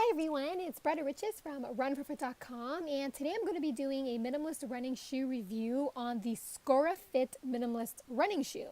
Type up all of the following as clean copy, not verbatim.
Hi everyone, it's Bretta from runforfoot.com, and today I'm going to be doing a minimalist running shoe review on the Skora Fit minimalist running shoe.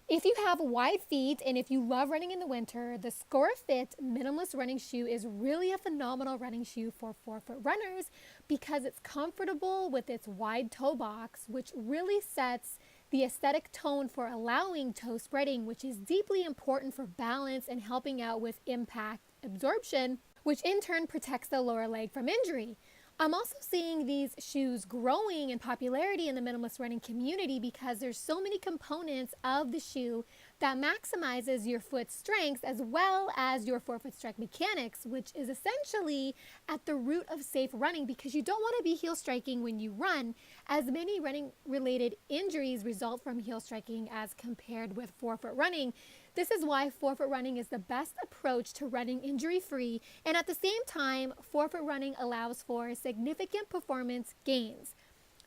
If you have wide feet and if you love running in the winter, the Skora Fit minimalist running shoe is really a phenomenal running shoe for forefoot runners because it's comfortable with its wide toe box, which really sets the aesthetic tone for allowing toe spreading, which is deeply important for balance and helping out with impact absorption, which in turn protects the lower leg from injury. I'm also seeing these shoes growing in popularity in the minimalist running community because there's so many components of the shoe that maximizes your foot strength as well as your forefoot strike mechanics, which is essentially at the root of safe running because you don't want to be heel striking when you run, as many running related injuries result from heel striking as compared with forefoot running. This is why forefoot running is the best approach to running injury-free, and at the same time, forefoot running allows for significant performance gains.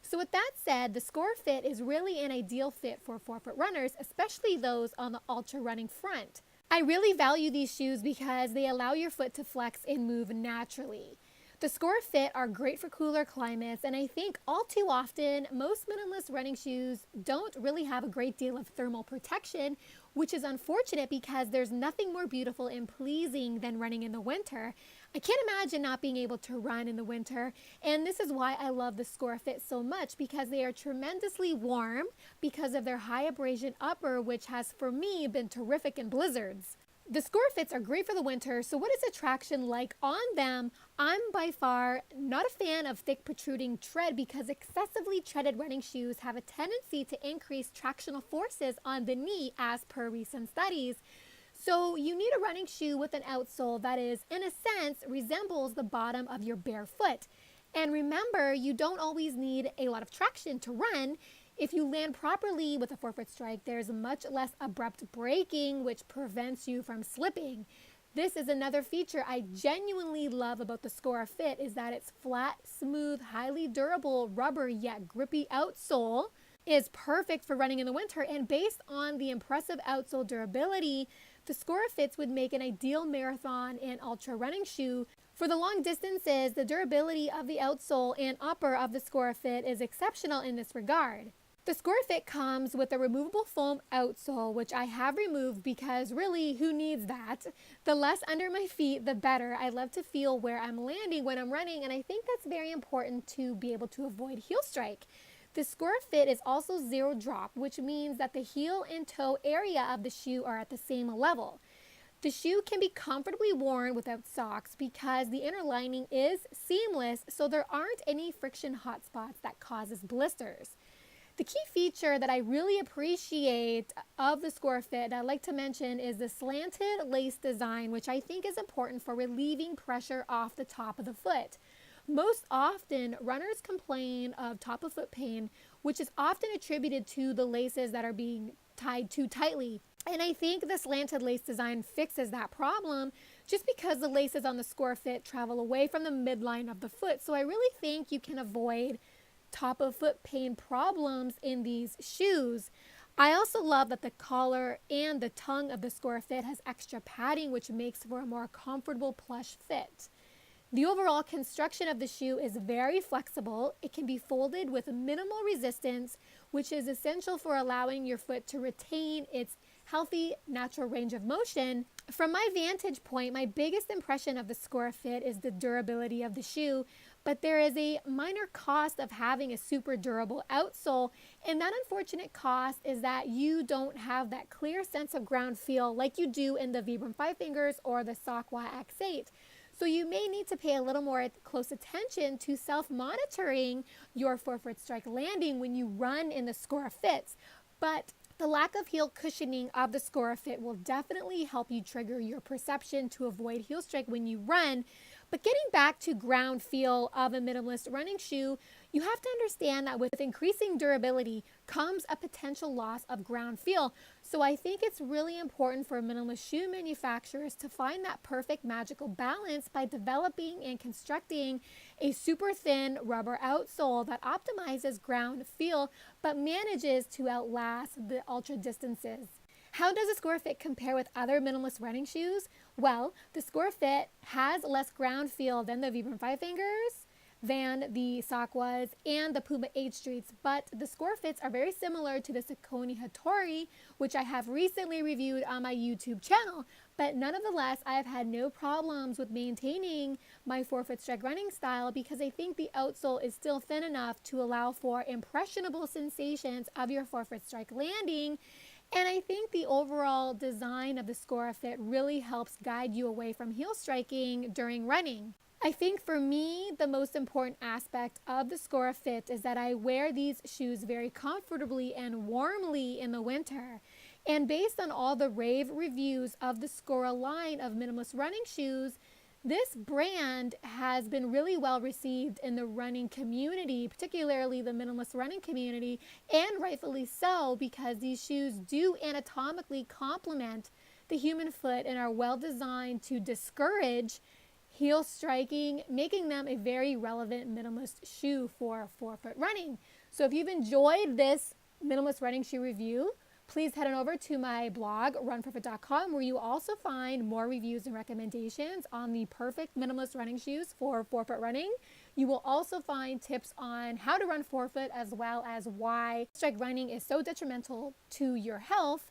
So with that said, the Skora Fit is really an ideal fit for forefoot runners, especially those on the ultra running front. I really value these shoes because they allow your foot to flex and move naturally. The Skora Fit are great for cooler climates, and I think all too often, most minimalist running shoes don't really have a great deal of thermal protection, which is unfortunate because there's nothing more beautiful and pleasing than running in the winter. I can't imagine not being able to run in the winter, and this is why I love the Skora Fit so much, because they are tremendously warm because of their high abrasion upper, which has for me been terrific in blizzards. The Skora Fits are great for the winter, so what is the traction like on them? I'm by far not a fan of thick protruding tread because excessively treaded running shoes have a tendency to increase tractional forces on the knee as per recent studies. So you need a running shoe with an outsole that is, in a sense, resembles the bottom of your bare foot. And remember, you don't always need a lot of traction to run. If you land properly with a forefoot strike, there's much less abrupt braking, which prevents you from slipping. This is another feature I genuinely love about the Skora Fit, is that its flat, smooth, highly durable, rubber yet grippy outsole is perfect for running in the winter, and based on the impressive outsole durability, the Skora Fits would make an ideal marathon and ultra running shoe. For the long distances, the durability of the outsole and upper of the Skora Fit is exceptional in this regard. The Skora Fit comes with a removable foam outsole, which I have removed because really, who needs that? The less under my feet, the better. I love to feel where I'm landing when I'm running, and I think that's very important to be able to avoid heel strike. The Skora Fit is also zero drop, which means that the heel and toe area of the shoe are at the same level. The shoe can be comfortably worn without socks because the inner lining is seamless, so there aren't any friction hotspots that causes blisters. The key feature that I really appreciate of the Skora Fit that I'd like to mention is the slanted lace design, which I think is important for relieving pressure off the top of the foot. Most often, runners complain of top of foot pain, which is often attributed to the laces that are being tied too tightly. And I think the slanted lace design fixes that problem just because the laces on the Skora Fit travel away from the midline of the foot. So I really think you can avoid top of foot pain problems in these shoes. I also love that the collar and the tongue of the Skora Fit has extra padding, which makes for a more comfortable plush fit. The overall construction of the shoe is very flexible. It can be folded with minimal resistance, which is essential for allowing your foot to retain its healthy, natural range of motion. From my vantage point, my biggest impression of the Skora Fit is the durability of the shoe, but there is a minor cost of having a super durable outsole, and that unfortunate cost is that you don't have that clear sense of ground feel like you do in the Vibram 5 Fingers or the Saucony X8. So you may need to pay a little more close attention to self-monitoring your forefoot strike landing when you run in the Skora Fits. But the lack of heel cushioning of the Skora Fit will definitely help you trigger your perception to avoid heel strike when you run. But getting back to ground feel of a minimalist running shoe, you have to understand that with increasing durability comes a potential loss of ground feel. So I think it's really important for minimalist shoe manufacturers to find that perfect magical balance by developing and constructing a super thin rubber outsole that optimizes ground feel but manages to outlast the ultra distances. How does the Skora Fit compare with other minimalist running shoes? Well, the Skora Fit has less ground feel than the Vibram Five Fingers, than the Sakwas, and the Puma H Streets, but the Skora Fits are very similar to the Saucony Hattori, which I have recently reviewed on my YouTube channel. But nonetheless, I have had no problems with maintaining my forefoot strike running style because I think the outsole is still thin enough to allow for impressionable sensations of your forefoot strike landing. And I think the overall design of the Skora Fit really helps guide you away from heel striking during running. I think for me, the most important aspect of the Skora Fit is that I wear these shoes very comfortably and warmly in the winter. And based on all the rave reviews of the Skora line of minimalist running shoes, this brand has been really well received in the running community, particularly the minimalist running community, and rightfully so, because these shoes do anatomically complement the human foot and are well designed to discourage heel striking, making them a very relevant minimalist shoe for forefoot running. So if you've enjoyed this minimalist running shoe review, please head on over to my blog, runforfoot.com, where you also find more reviews and recommendations on the perfect minimalist running shoes for forefoot running. You will also find tips on how to run forefoot, as well as why strike running is so detrimental to your health.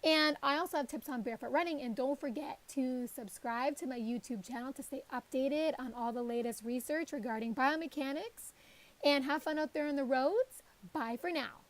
And I also have tips on barefoot running. And don't forget to subscribe to my YouTube channel to stay updated on all the latest research regarding biomechanics. And have fun out there on the roads. Bye for now.